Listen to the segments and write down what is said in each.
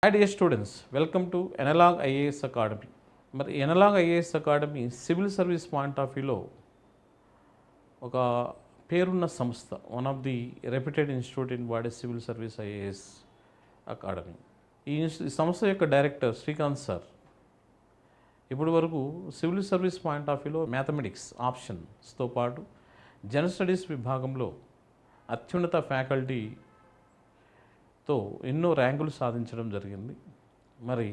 Hi dear students, welcome to Analog IAS Academy. మరి analogue IAS academy civil service point of వ్యూలో ఒక పేరున్న సంస్థ, one of the reputed institute in వాడే civil service IAS academy. ఈ సంస్థ యొక్క డైరెక్టర్ శ్రీకాంత్ సార్ ఇప్పటి వరకు సివిల్ సర్వీస్ పాయింట్ ఆఫ్ వ్యూలో మ్యాథమెటిక్స్ ఆప్షన్స్తో పాటు జనరల్ స్టడీస్ విభాగంలో అత్యున్నత ఫ్యాకల్టీతో ఎన్నో ర్యాంకులు సాధించడం జరిగింది. మరి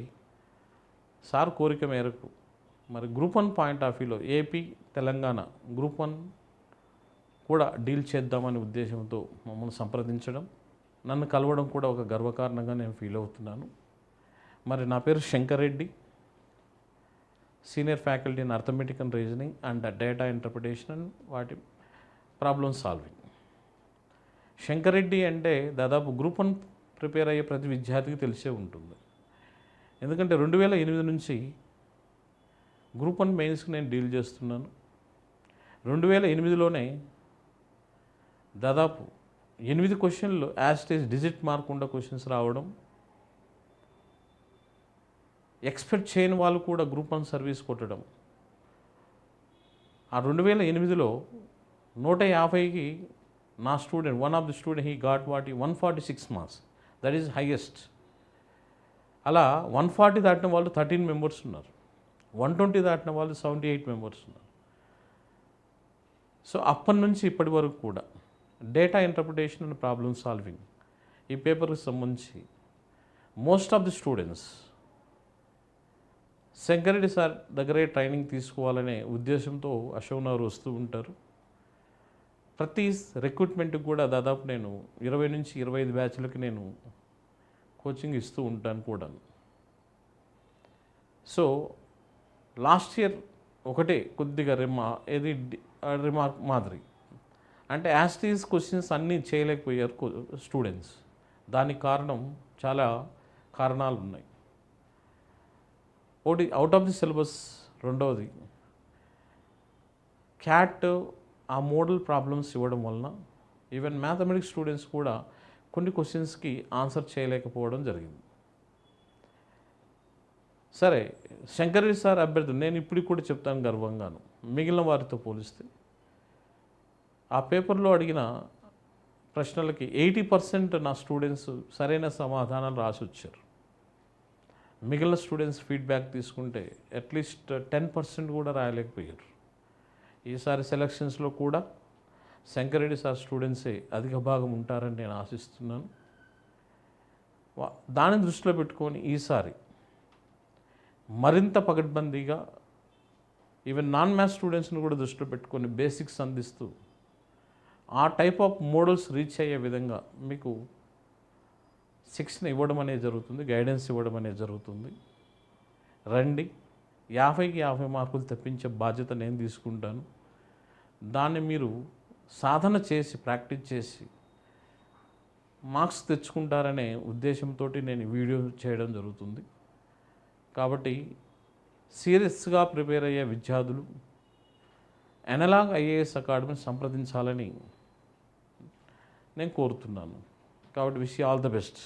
సార్ కోరిక మేరకు మరి గ్రూప్ 1 పాయింట్ ఆఫ్ వ్యూలో ఏపీ తెలంగాణ గ్రూప్ 1 కూడా డీల్ చేద్దామనే ఉద్దేశంతో మమ్మల్ని సంప్రదించడం, నన్ను కలవడం కూడా ఒక గర్వకారణంగా నేను ఫీల్ అవుతున్నాను. మరి నా పేరు Shankar Reddy, senior faculty in arithmetic and reasoning and data interpretation and వాటి ప్రాబ్లమ్ సాల్వింగ్. శంకర్ రెడ్డి అంటే దాదాపు గ్రూప్ 1 ప్రిపేర్ అయ్యే ప్రతి విద్యార్థికి తెలిసే ఉంటుంది. ఎందుకంటే 2008 నుంచి గ్రూప్ 1 మెయిన్స్కి నేను డీల్ చేస్తున్నాను. 2008లోనే దాదాపు 8 క్వశ్చన్లు యాస్టేజ్ డిజిట్ మార్క్ ఉన్న క్వశ్చన్స్ రావడం, ఎక్స్పెక్ట్ చేయని వాళ్ళు కూడా గ్రూప్ 1 సర్వీస్ కొట్టడం. ఆ 2008లో 150కి నా student, one of the student he got 146 marks, that is highest. అలా 140 దాటిన వాళ్ళు 13 మెంబర్స్ ఉన్నారు, 120 దాటిన వాళ్ళు 78 మెంబర్స్ ఉన్నారు. సో అప్పటి నుంచి ఇప్పటి వరకు కూడా data interpretation and problem solving ఈ పేపర్కి సంబంధించి most of the students Shankar Reddy sir దగ్గరే ట్రైనింగ్ తీసుకోవాలనే ఉద్దేశంతో అశోక్నగర్ వస్తూ ఉంటారు. ప్రతి రిక్రూట్మెంట్కి కూడా దాదాపు నేను 20 నుంచి 25 బ్యాచ్లకి నేను కోచింగ్ ఇస్తూ ఉంటాను కూడా. సో లాస్ట్ ఇయర్ ఒకటే కొద్దిగా రిమార్క్ మాదిరి, అంటే యాస్టీస్ క్వశ్చన్స్ అన్నీ చేయలేకపోయారు స్టూడెంట్స్. దానికి కారణం చాలా కారణాలు ఉన్నాయి. ఒకటి అవుట్ ఆఫ్ ది సిలబస్, రెండవది క్యాట్ ఆ మోడల్ ప్రాబ్లమ్స్ ఇవ్వడం వలన ఈవెన్ మ్యాథమెటిక్స్ స్టూడెంట్స్ కూడా కొన్ని క్వశ్చన్స్కి ఆన్సర్ చేయలేకపోవడం జరిగింది. సరే, శంకరెడ్డి సార్ అభ్యర్థులు నేను ఇప్పటికి కూడా చెప్తాను గర్వంగాను, మిగిలిన వారితో పోలిస్తే ఆ పేపర్లో అడిగిన ప్రశ్నలకి 80% నా స్టూడెంట్స్ సరైన సమాధానాలు రాసి వచ్చారు. మిగిలిన స్టూడెంట్స్ ఫీడ్బ్యాక్ తీసుకుంటే అట్లీస్ట్ 10% కూడా రాయలేకపోయారు. ఈసారి సెలక్షన్స్లో కూడా శంకరెడ్డి సార్ స్టూడెంట్సే అధిక భాగం ఉంటారని నేను ఆశిస్తున్నాను. దాన్ని దృష్టిలో పెట్టుకొని ఈసారి మరింత పకడ్బందీగా ఈవెన్ నాన్ మ్యాథ్స్ స్టూడెంట్స్ని కూడా దృష్టిలో పెట్టుకొని బేసిక్స్ అందిస్తూ ఆ టైప్ ఆఫ్ మోడల్స్ రీచ్ అయ్యే విధంగా మీకు శిక్షణ ఇవ్వడం అనేది జరుగుతుంది, గైడెన్స్ ఇవ్వడం అనేది జరుగుతుంది. రండి, 50కి 50 మార్కులు తెప్పించే బాధ్యత నేను తీసుకుంటాను. దాన్ని మీరు సాధన చేసి ప్రాక్టీస్ చేసి మార్క్స్ తెచ్చుకుంటారనే ఉద్దేశంతో నేను వీడియో చేయడం జరుగుతుంది. కాబట్టి సీరియస్గా ప్రిపేర్ అయ్యే విద్యార్థులు ఎనలాగ్ ఐఏఎస్ అకాడమీని సంప్రదించాలని నేను కోరుతున్నాను. కాబట్టి wish you all the best.